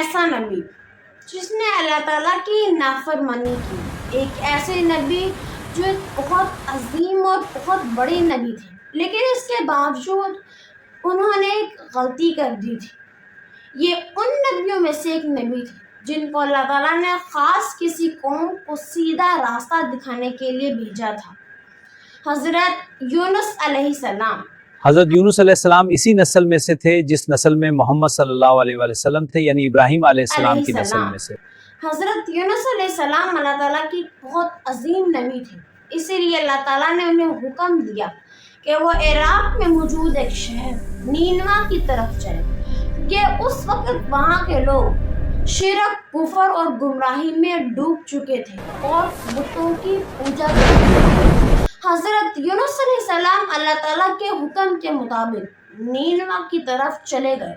ایسا نبی جس نے اللہ تعالیٰ کی نافرمانی کی، ایک ایسے نبی جو ایک بہت عظیم اور بہت بڑے نبی تھے، لیکن اس کے باوجود انہوں نے ایک غلطی کر دی تھی۔ یہ ان نبیوں میں سے ایک نبی تھے جن کو اللہ تعالیٰ نے خاص کسی قوم کو سیدھا راستہ دکھانے کے لیے بھیجا تھا، حضرت یونس علیہ السلام۔ حضرت یونس علیہ السلام اسی نسل میں سے تھے جس نسل میں محمد صلی اللہ علیہ وآلہ وسلم تھے، یعنی ابراہیم علیہ السلام کی نسل میں سے۔ حضرت یونس علیہ السلام اللہ تعالیٰ کی بہت عظیم نبی تھے، اسی لیے اللہ تعالیٰ نے انہیں حکم دیا کہ وہ عراق میں موجود ایک شہر نینوا کی طرف چلے، کہ اس وقت وہاں کے لوگ شرک، کفر اور گمراہی میں ڈوب چکے تھے اور بتوں کی پوجا کرتے تھے۔ حضرت یونس علیہ السلام اللہ تعالیٰ کے حکم کے مطابق نینوا کی طرف چلے گئے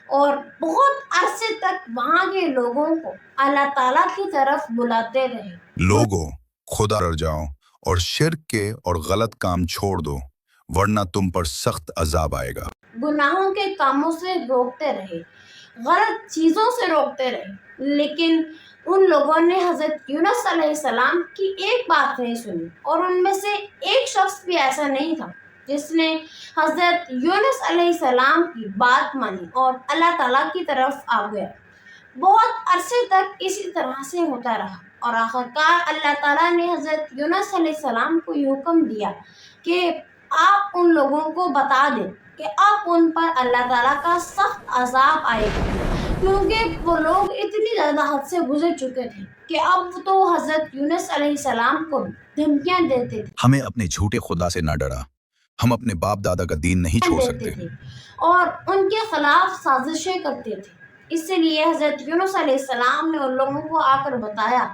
اور بہت عرصے تک وہاں کے لوگوں کو اللہ تعالیٰ کی طرف بلاتے رہے۔ لوگوں، خدا ڈر جاؤ اور شرک کے اور غلط کام چھوڑ دو، ورنہ تم پر سخت عذاب آئے گا۔ گناہوں کے کاموں سے روکتے رہے، غلط چیزوں سے روکتے رہے، لیکن ان لوگوں نے حضرت یونس علیہ السلام کی ایک بات نہیں سنی، اور ان میں سے ایک شخص بھی ایسا نہیں تھا جس نے حضرت یونس علیہ السلام کی بات مانی اور اللہ تعالیٰ کی طرف آ گیا۔ بہت عرصے تک اسی طرح سے ہوتا رہا، اور آخرکار اللہ تعالیٰ نے حضرت یونس علیہ السلام کو یہ حکم دیا کہ آپ ان لوگوں کو بتا دیں کہ اب ان پر اللہ تعالیٰ کا سخت عذاب آئے گا، کیونکہ وہ لوگ اتنی زیادہ حد سے گزر چکے تھے کہ اب تو حضرت یونس علیہ السلام کو دھمکیاں دیتے تھے، ہمیں اپنے جھوٹے خدا سے نہ ڈرا، ہم اپنے باپ دادا کا دین نہیں چھوڑ سکتے، اور ان کے خلاف سازشیں کرتے تھے۔ اسی لیے حضرت یونس علیہ السلام نے ان لوگوں کو آ کر بتایا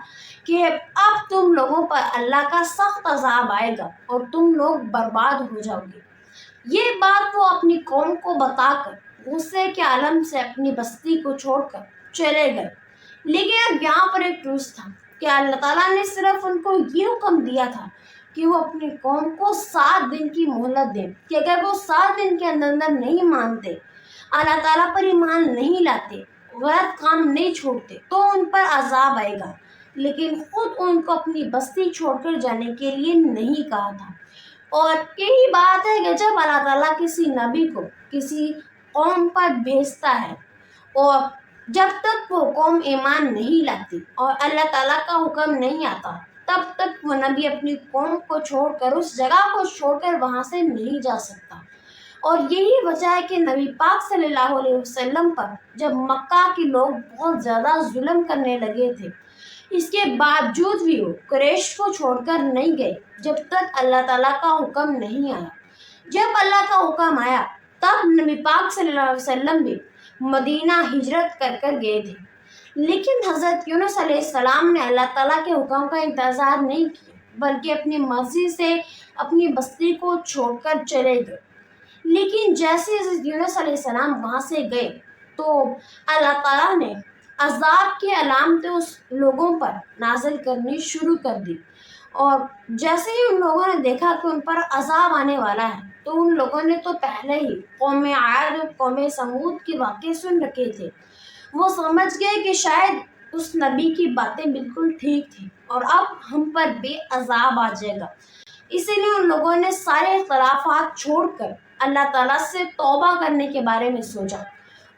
کہ اب تم لوگوں پر اللہ کا سخت عذاب آئے گا اور تم لوگ برباد ہو جاؤ گے۔ یہ بات وہ اپنی قوم کو بتا کر غصے کے عالم سے اپنی بستی کو چھوڑ کر چلے گئے، لیکن اب یہاں پر ایک ٹوسٹ تھا کہ اللہ تعالیٰ نے صرف ان کو یہ حکم دیا تھا کہ وہ اپنی قوم کو 7 دن کی مہلت دیں، کہ اگر وہ 7 دن کے اندر نہیں مانتے، اللہ تعالیٰ پر ایمان نہیں لاتے، غلط کام نہیں چھوڑتے، تو ان پر عذاب آئے گا، لیکن خود ان کو اپنی بستی چھوڑ کر جانے کے لیے نہیں کہا تھا۔ اور یہی بات ہے کہ جب اللہ تعالیٰ کسی نبی کو کسی قوم پر بھیجتا ہے اور جب تک وہ قوم ایمان نہیں لاتی اور اللہ تعالیٰ کا حکم نہیں آتا، تب تک وہ نبی اپنی قوم کو چھوڑ کر، اس جگہ کو چھوڑ کر وہاں سے نہیں جا سکتا۔ اور یہی وجہ ہے کہ نبی پاک صلی اللہ علیہ وسلم پر جب مکہ کے لوگ بہت زیادہ ظلم کرنے لگے تھے، اس کے باوجود بھی وہ قریش کو چھوڑ کر نہیں گئے جب تک اللہ تعالیٰ کا حکم نہیں آیا۔ جب اللہ کا حکم آیا تب نبی پاک صلی اللہ علیہ وسلم بھی مدینہ ہجرت کر کر گئے تھے، لیکن حضرت یونس علیہ السلام نے اللہ تعالیٰ کے حکم کا انتظار نہیں کیا، بلکہ اپنی مرضی سے اپنی بستی کو چھوڑ کر چلے گئے۔ لیکن جیسے حضرت یونس علیہ السلام وہاں سے گئے تو اللہ تعالیٰ نے عذاب کی علامتیں اس لوگوں پر نازل کرنی شروع کر دی، اور جیسے ہی ان لوگوں نے دیکھا کہ ان پر عذاب آنے والا ہے تو ان لوگوں نے تو پہلے ہی قوم عاد اور قوم سمود کے واقعے سن رکھے تھے، وہ سمجھ گئے کہ شاید اس نبی کی باتیں بالکل ٹھیک تھیں اور اب ہم پر بھی عذاب آ جائے گا۔ اسی لیے ان لوگوں نے سارے اختلافات چھوڑ کر اللہ تعالیٰ سے توبہ کرنے کے بارے میں سوچا،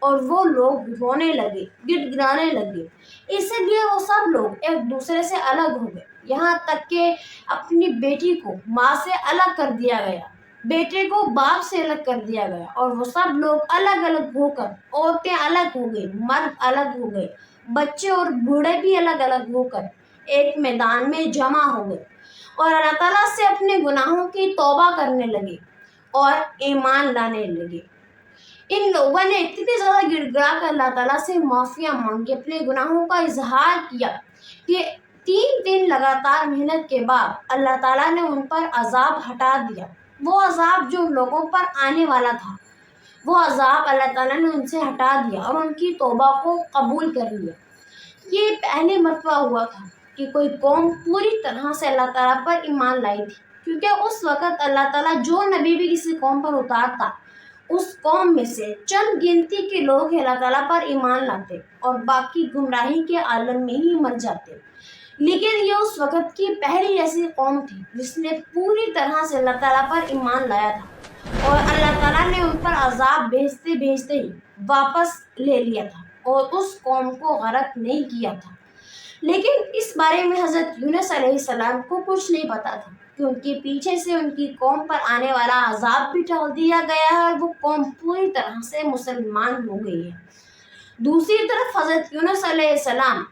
اور وہ لوگ رونے لگے، گڑ گڑانے لگے۔ اسی لیے وہ سب لوگ ایک دوسرے سے الگ ہو گئے، یہاں تک کہ اپنی بیٹی کو ماں سے الگ کر دیا گیا، بیٹے کو باپ سے الگ کر دیا گیا، اور وہ سب لوگ الگ الگ ہو کر، عورتیں الگ ہو گئی، مرد الگ ہو گئے، بچے اور بوڑھے بھی الگ الگ ہو کر ایک میدان میں جمع ہو گئے، اور اللہ تعالیٰ سے اپنے گناہوں کی توبہ کرنے لگے اور ایمان لانے لگے۔ ان لوگوں نے اتنی زیادہ گڑ گڑا کر اللہ تعالیٰ سے معافیاں مانگی، اپنے گناہوں کا اظہار کیا کہ 3 دن لگاتار محنت کے بعد اللہ تعالیٰ نے ان پر عذاب ہٹا دیا۔ وہ عذاب جو لوگوں پر آنے والا تھا، وہ عذاب اللہ تعالیٰ نے ان سے ہٹا دیا اور ان کی توبہ کو قبول کر لیا۔ یہ پہلی مرتبہ ہوا تھا کہ کوئی قوم پوری طرح سے اللہ تعالیٰ پر ایمان لائی تھی، کیونکہ اس وقت اللہ تعالیٰ جو نبی بھی کسی قوم پر اتارتا اس قوم میں سے چند گنتی کے لوگ اللہ تعالیٰ پر ایمان لاتے اور باقی گمراہی کے عالم میں ہی مر جاتے، لیکن یہ اس وقت کی پہلی ایسی قوم تھی جس نے پوری طرح سے اللہ تعالیٰ پر ایمان لایا تھا، اور اللہ تعالیٰ نے ان پر عذاب بھیجتے بھیجتے ہی واپس لے لیا تھا اور اس قوم کو غرق نہیں کیا تھا۔ لیکن اس بارے میں حضرت یونس علیہ السلام کو کچھ نہیں پتا تھا کہ ان کے پیچھے سے ان کی قوم پر آنے والا عذاب بھی ٹال دیا گیا ہے اور وہ قوم پوری طرح سے مسلمان ہو گئی ہے۔ دوسری طرف حضرت یونس علیہ السلام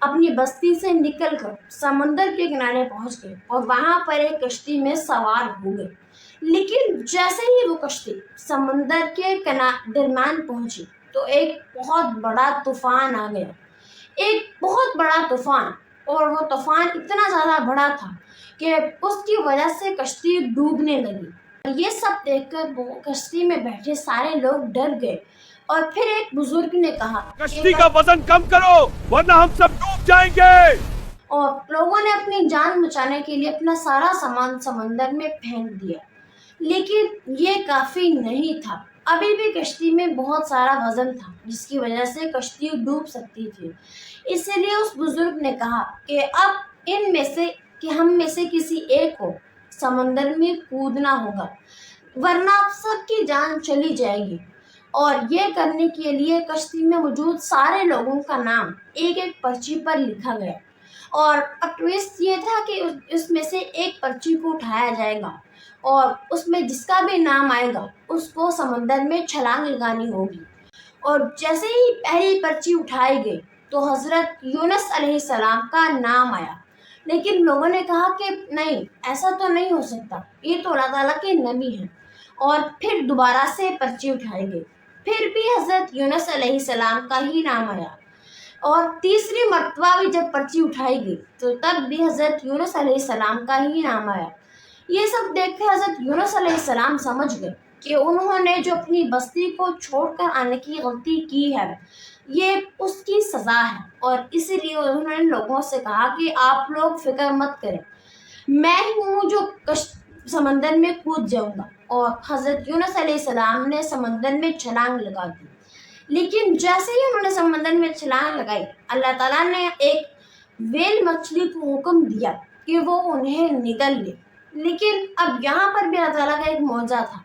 اپنی بستی سے نکل کر سمندر کے کنارے پہنچ گئے اور وہاں پر ایک کشتی میں سوار ہو گئے، لیکن جیسے ہی وہ کشتی سمندر کے درمیان پہنچی تو ایک بہت بڑا طوفان آ گیا، ایک بہت بڑا طوفان، اور وہ طوفان اتنا زیادہ بڑا تھا کہ اس کی وجہ سے کشتی ڈوبنے لگی۔ یہ سب دیکھ کر وہ کشتی میں بیٹھے سارے لوگ ڈر گئے، اور پھر ایک بزرگ نے کہا کشتی کا وزن کم کرو ورنہ ہم سب ڈوب جائیں گے، اور لوگوں نے اپنی جان بچانے کے لیے اپنا سارا سامان سمندر میں پھینک دیا، لیکن یہ کافی نہیں تھا۔ ابھی بھی کشتی میں بہت سارا وزن تھا جس کی وجہ سے کشتی ڈوب سکتی تھی، اس لیے اس بزرگ نے کہا کہ اب ہم میں سے کسی ایک کو سمندر میں کودنا ہوگا ورنہ سب کی جان چلی جائے گی۔ اور یہ کرنے کے لیے کشتی میں موجود سارے لوگوں کا نام ایک ایک پرچی پر لکھا گیا، اور ٹویسٹ یہ تھا کہ اس میں سے ایک پرچی کو اٹھایا جائے گا اور اس میں جس کا بھی نام آئے گا اس کو سمندر میں چھلانگ لگانی ہوگی۔ اور جیسے ہی پہلی پرچی اٹھائی گئی تو حضرت یونس علیہ السلام کا نام آیا، لیکن لوگوں نے کہا کہ نہیں، ایسا تو نہیں ہو سکتا، یہ تو اللہ تعالیٰ کے نبی ہیں، اور پھر دوبارہ سے پرچی اٹھائی گئی، پھر بھی حضرت یونس علیہ السلام کا ہی نام آیا، اور تیسری مرتبہ بھی جب پرچی اٹھائی گئی تو تب بھی حضرت یونس علیہ السلام کا ہی نام آیا۔ یہ سب دیکھ کر حضرت یونس علیہ السلام سمجھ گئے کہ انہوں نے جو اپنی بستی کو چھوڑ کر آنے کی غلطی کی ہے یہ اس کی سزا ہے، اور اسی لیے انہوں نے لوگوں سے کہا کہ آپ لوگ فکر مت کریں، میں ہی ہوں جو سمندر میں کود جاؤں گا۔ اور حضرت یونس علیہ السلام نے سمندر میں چھلانگ لگا دی، لیکن جیسے ہی انہوں نے سمندر میں چھلانگ لگائی اللہ تعالیٰ نے ایک ویل مچھلی کو حکم دیا کہ وہ انہیں نگل لے، لیکن اب یہاں پر بھی اللہ تعالیٰ کا ایک معجزہ تھا۔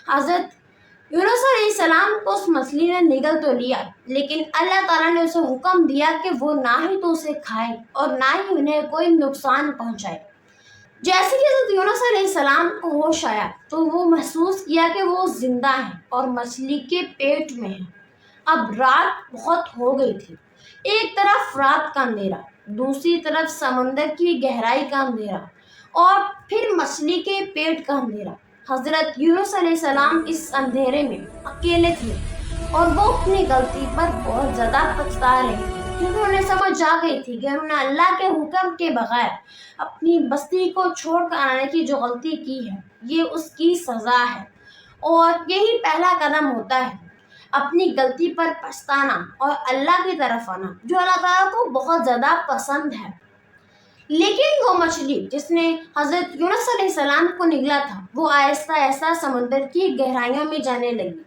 حضرت یونس علیہ السلام کو اس مچھلی نے نگل تو لیا، لیکن اللہ تعالیٰ نے اسے حکم دیا کہ وہ نہ ہی تو اسے کھائے اور نہ ہی انہیں کوئی نقصان پہنچائے۔ جیسے کہ حضرت یونس علیہ السلام کو ہوش آیا تو وہ محسوس کیا کہ وہ زندہ ہیں اور مچھلی کے پیٹ میں ہیں۔ اب رات بہت ہو گئی تھی، ایک طرف رات کا اندھیرا، دوسری طرف سمندر کی گہرائی کا اندھیرا، اور پھر مچھلی کے پیٹ کا اندھیرا۔ حضرت یونس علیہ السلام اس اندھیرے میں اکیلے تھے اور وہ اپنی غلطی پر بہت زیادہ پچھتا رہے تھے، کیونکہ انہیں سمجھ آ گئی تھی کہ انہوں نے اللہ کے حکم کے بغیر اپنی بستی کو چھوڑ کر آنے کی جو غلطی کی ہے یہ اس کی سزا ہے، اور یہی پہلا قدم ہوتا ہے، اپنی غلطی پر پچھتانا اور اللہ کی طرف آنا جو اللہ تعالیٰ کو بہت زیادہ پسند ہے۔ لیکن وہ مچھلی جس نے حضرت یونس علیہ السلام کو نگلا تھا وہ آہستہ آہستہ سمندر کی گہرائیوں میں جانے لگی۔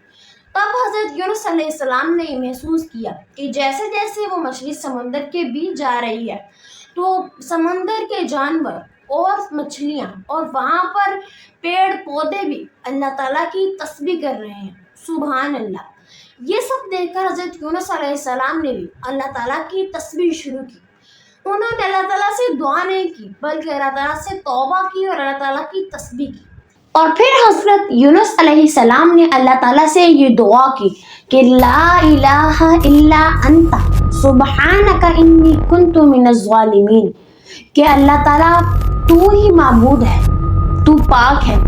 تب حضرت یونس علیہ السلام نے یہ محسوس کیا کہ جیسے جیسے وہ مچھلی سمندر کے بیچ جا رہی ہے تو سمندر کے جانور اور مچھلیاں اور وہاں پر پیڑ پودے بھی اللہ تعالیٰ کی تسبیح کر رہے ہیں، سبحان اللہ۔ یہ سب دیکھ کر حضرت یونس علیہ السلام نے بھی اللہ تعالیٰ کی تسبیح شروع کی۔ انہوں نے اللہ تعالیٰ سے دعا نہیں کی بلکہ اللہ تعالیٰ سے توبہ کی اور اللہ تعالیٰ کی تسبیح کی۔ اور پھر حضرت یونس علیہ السلام نے اللہ تعالیٰ سے یہ دعا کی کہ لا الہ الا انت سبحانک انی کنت من الظالمین، کہ اللہ تعالیٰ تو ہی معبود ہے، تو پاک ہے،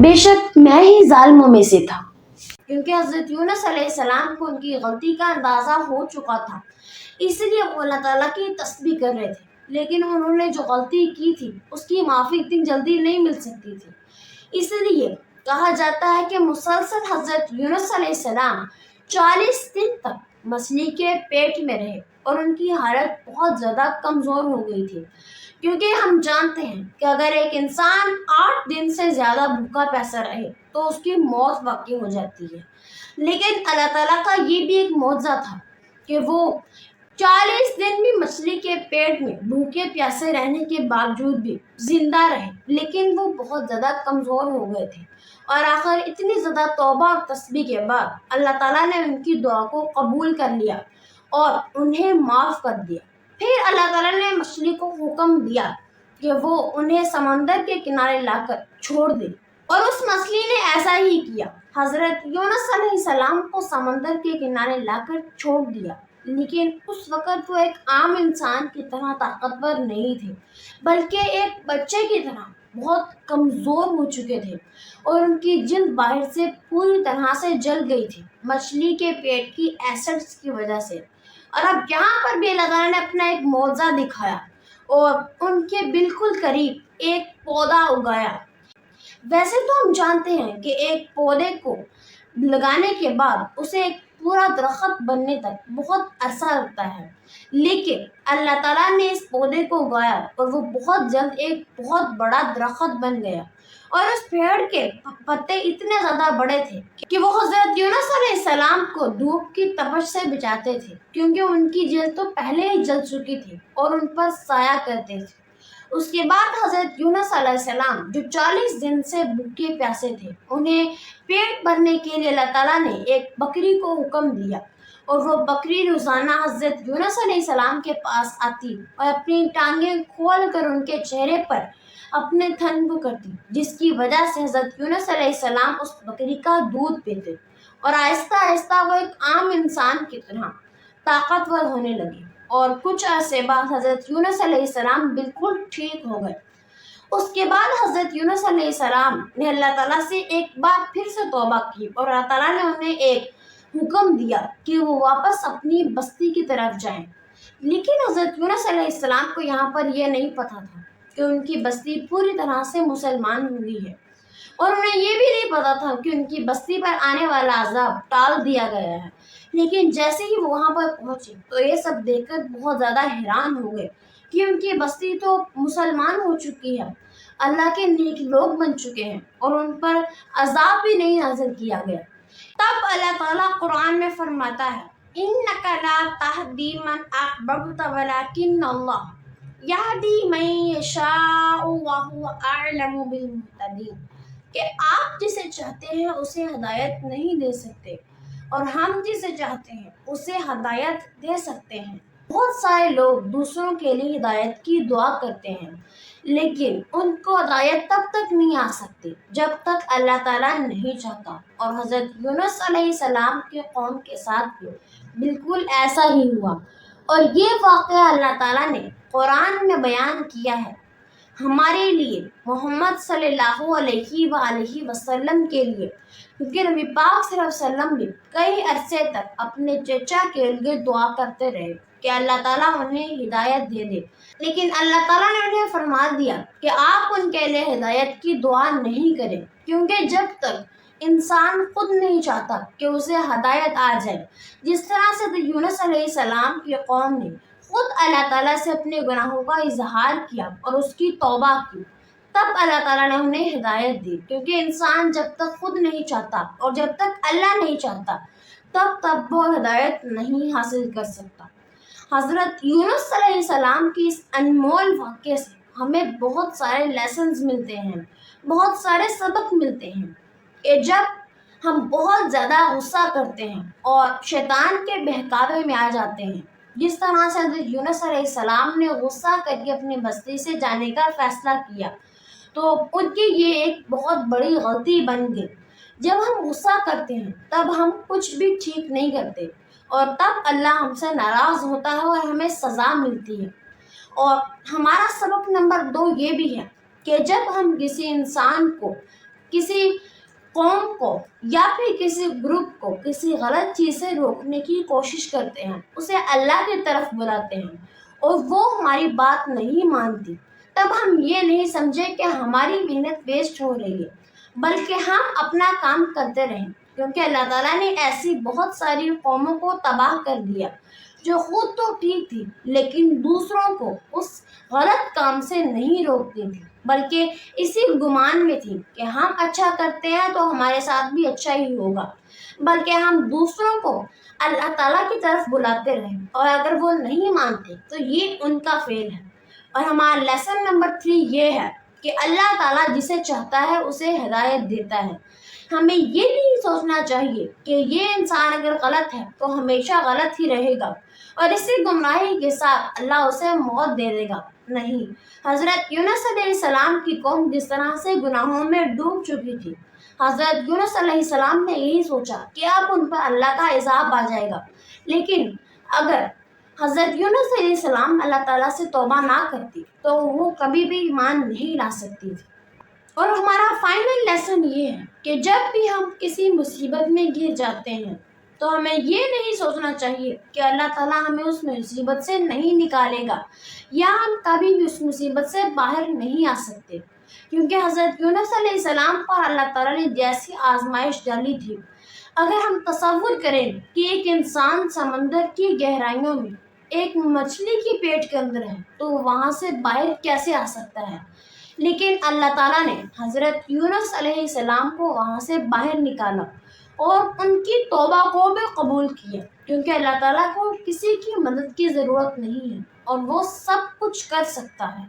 بے شک میں ہی ظالموں میں سے تھا۔ کیونکہ حضرت یونس علیہ السلام کو ان کی غلطی کا اندازہ ہو چکا تھا، اس لیے وہ اللہ تعالیٰ کی تسبیح کر رہے تھے، لیکن انہوں نے جو غلطی کی تھی اس کی معافی اتنی جلدی نہیں مل سکتی تھی۔ اس لیے کہا جاتا ہے کہ مسلسل حضرت یونس علیہ السلام 40 دن تک مچھلی کے پیٹ میں رہے اور ان کی حالت بہت زیادہ کمزور ہو گئی تھی، کیونکہ ہم جانتے ہیں کہ اگر ایک انسان 8 دن سے زیادہ بھوکا پیاسا رہے تو اس کی موت واقع ہو جاتی ہے. لیکن اللہ تعالیٰ کا یہ بھی ایک معجزہ تھا کہ وہ 40 دن بھی مچھلی کے پیٹ میں بھوکے پیاسے رہنے کے باوجود بھی زندہ رہے. لیکن وہ بہت زیادہ کمزور ہو گئے تھے اور آخر اتنی زیادہ توبہ اور تسبیح کے بعد اللہ تعالیٰ نے ان کی دعا کو قبول کر لیا اور انہیں معاف کر دیا. پھر اللہ تعالیٰ نے مچھلی کو حکم دیا کہ وہ انہیں سمندر کے کنارے لا کر چھوڑ دے اور اس مچھلی نے ایسا ہی کیا. حضرت یونس علیہ السلام کو سمندر کے کنارے لا کر چھوڑ دیا. لیکن اس وقت وہ ایک عام انسان کی طرح طاقتور نہیں تھے بلکہ ایک بچے کی طرح بہت کمزور ہو چکے تھے اور ان کی جلد باہر سے پوری طرح سے جل گئی تھی مچھلی کے پیٹ کی ایسڈز کی وجہ سے. اور اب یہاں پر بھی اللہ تعالیٰ نے اپنا ایک معجزہ دکھایا اور ان کے بالکل قریب ایک پودا اگایا. ویسے تو ہم جانتے ہیں کہ ایک پودے کو لگانے کے بعد اسے ایک پورا درخت بننے تک بہت عرصہ لگتا ہے، لیکن اللہ تعالیٰ نے اس پودے کو اگایا اور وہ بہت جلد ایک بہت بڑا درخت بن گیا. اور اس پیڑ کے پتے اتنے زیادہ بڑے تھے کہ وہ حضرت یونس علیہ السلام کو دھوپ کی تپش سے بچاتے تھے، کیونکہ ان کی جلد تو پہلے ہی جل چکی تھی اور ان پر سایہ کرتے تھے. اس کے بعد حضرت یونس علیہ السلام جو 40 دن سے بھوکے پیاسے تھے، انہیں پیٹ بھرنے کے لیے اللہ تعالیٰ نے ایک بکری کو حکم دیا اور وہ بکری روزانہ حضرت یونس علیہ السلام کے پاس آتی اور اپنی ٹانگیں کھول کر ان کے چہرے پر اپنے تھن کو کرتی، جس کی وجہ سے حضرت یونس علیہ السلام اس بکری کا دودھ پیتے اور آہستہ آہستہ وہ ایک عام انسان کی طرح طاقتور ہونے لگے. اور کچھ عرصے بعد حضرت یونس علیہ السلام بالکل ٹھیک ہو گئے. اس کے بعد حضرت یونس علیہ السلام نے اللہ تعالیٰ سے ایک بار پھر سے توبہ کی اور اللہ تعالیٰ نے انہیں ایک حکم دیا کہ وہ واپس اپنی بستی کی طرف جائیں. لیکن حضرت یونس علیہ السلام کو یہاں پر یہ نہیں پتہ تھا کہ ان کی بستی پوری طرح سے مسلمان ہوئی ہے اور انہیں یہ بھی نہیں پتہ تھا کہ ان کی بستی پر آنے والا عذاب ٹال دیا گیا ہے. لیکن جیسے ہی وہ وہاں پر پہنچے تو یہ سب دیکھ کر بہت زیادہ حیران ہو گئے کہ ان کی بستی تو مسلمان ہو چکی ہے، اللہ کے نیک لوگ بن چکے ہیں اور ان پر عذاب بھی نہیں نازل کیا گیا. تب اللہ تعالیٰ قرآن میں فرماتا ہے اِنَّكَ لَا تَهْدِي مَنْ أَحْبَبْتَ وَلَكِنَّ اللَّهَ يَهْدِي مَن يَشَاءُ وَهُوَ أَعْلَمُ بِالْمُهْتَدِينَ کہ آپ جسے چاہتے ہیں اسے ہدایت نہیں دے سکتے اور ہم جسے چاہتے ہیں اسے ہدایت دے سکتے ہیں. بہت سارے لوگ دوسروں کے لیے ہدایت کی دعا کرتے ہیں لیکن ان کو ہدایت تب تک نہیں آ سکتی جب تک اللہ تعالیٰ نہیں چاہتا. اور حضرت یونس علیہ السلام کے قوم کے ساتھ بھی بالکل ایسا ہی ہوا اور یہ واقعہ اللہ تعالیٰ نے قرآن میں بیان کیا ہے ہمارے لیے، محمد صلی اللہ علیہ وآلہ وسلم کے لیے، کیونکہ نبی پاک صلی اللہ علیہ وسلم بھی کئی عرصے تک اپنے چچا کے لیے دعا کرتے رہے کہ اللہ تعالیٰ انہیں ہدایت دے دے. لیکن اللہ تعالیٰ نے انہیں فرما دیا کہ آپ ان کے لیے ہدایت کی دعا نہیں کریں، کیونکہ جب تک انسان خود نہیں چاہتا کہ اسے ہدایت آ جائے، جس طرح سے یونس علیہ السلام کی قوم نے خود اللہ تعالیٰ سے اپنے گناہوں کا اظہار کیا اور اس کی توبہ کی، تب اللہ تعالیٰ نے انہیں ہدایت دی. کیونکہ انسان جب تک خود نہیں چاہتا اور جب تک اللہ نہیں چاہتا تب وہ ہدایت نہیں حاصل کر سکتا. حضرت یونس علیہ السلام کی اس انمول واقعے سے ہمیں بہت سارے لیسنز ملتے ہیں، بہت سارے سبق ملتے ہیں کہ جب ہم بہت زیادہ غصہ کرتے ہیں اور شیطان کے بہکاوے میں آ جاتے ہیں، جس طرح سے حضرت یونس علیہ السلام نے غصہ کر کے اپنی بستی سے جانے کا فیصلہ کیا، تو ان کی یہ ایک بہت بڑی غلطی بن گئی. جب ہم غصہ کرتے ہیں تب ہم کچھ بھی ٹھیک نہیں کرتے اور تب اللہ ہم سے ناراض ہوتا ہے اور ہمیں سزا ملتی ہے. اور ہمارا سبق نمبر 2 یہ بھی ہے کہ جب ہم کسی انسان کو، کسی قوم کو یا پھر کسی گروپ کو کسی غلط چیز سے روکنے کی کوشش کرتے ہیں، اسے اللہ کی طرف بلاتے ہیں اور وہ ہماری بات نہیں مانتی، تب ہم یہ نہیں سمجھے کہ ہماری محنت ویسٹ ہو رہی ہے، بلکہ ہم اپنا کام کرتے رہیں. کیونکہ اللہ تعالیٰ نے ایسی بہت ساری قوموں کو تباہ کر دیا جو خود تو ٹھیک تھی لیکن دوسروں کو اس غلط کام سے نہیں روکتی تھی، بلکہ اسی گمان میں تھی کہ ہم اچھا کرتے ہیں تو ہمارے ساتھ بھی اچھا ہی ہوگا، بلکہ ہم دوسروں کو اللہ تعالیٰ کی طرف بلاتے رہے اور اگر وہ نہیں مانتے تو یہ ان کا فیل ہے۔ اور ہمارا لیسن نمبر 3 یہ ہے کہ اللہ تعالیٰ جسے چاہتا ہے اسے ہدایت دیتا ہے۔ ہمیں یہ نہیں سوچنا چاہیے کہ یہ انسان اگر غلط ہے تو ہمیشہ غلط ہی رہے گا اور اسی گمراہی کے ساتھ اللہ اسے موت دے دے گا۔ نہیں، حضرت یونس علیہ السلام کی قوم جس طرح سے گناہوں میں ڈوب چکی تھی، حضرت یونس علیہ السلام نے یہی سوچا کہ اب ان پر اللہ کا عذاب آ جائے گا، لیکن اگر حضرت یونس علیہ السلام اللہ تعالیٰ سے توبہ نہ کرتی تو وہ کبھی بھی ایمان نہیں لا سکتی تھی۔ اور ہمارا فائنل لیسن یہ ہے کہ جب بھی ہم کسی مصیبت میں گر جاتے ہیں تو ہمیں یہ نہیں سوچنا چاہیے کہ اللہ تعالیٰ ہمیں اس مصیبت سے نہیں نکالے گا یا ہم کبھی بھی اس مصیبت سے باہر نہیں آ سکتے، کیونکہ حضرت یونس علیہ السلام پر اللہ تعالیٰ نے جیسی آزمائش ڈالی تھی، اگر ہم تصور کریں کہ ایک انسان سمندر کی گہرائیوں میں ایک مچھلی کی پیٹ کے اندر ہے تو وہاں سے باہر کیسے آ سکتا ہے؟ لیکن اللہ تعالیٰ نے حضرت یونس علیہ السلام کو وہاں سے باہر نکالا اور ان کی توبہ کو بھی قبول کیا، کیونکہ اللہ تعالیٰ کو کسی کی مدد کی ضرورت نہیں ہے اور وہ سب کچھ کر سکتا ہے۔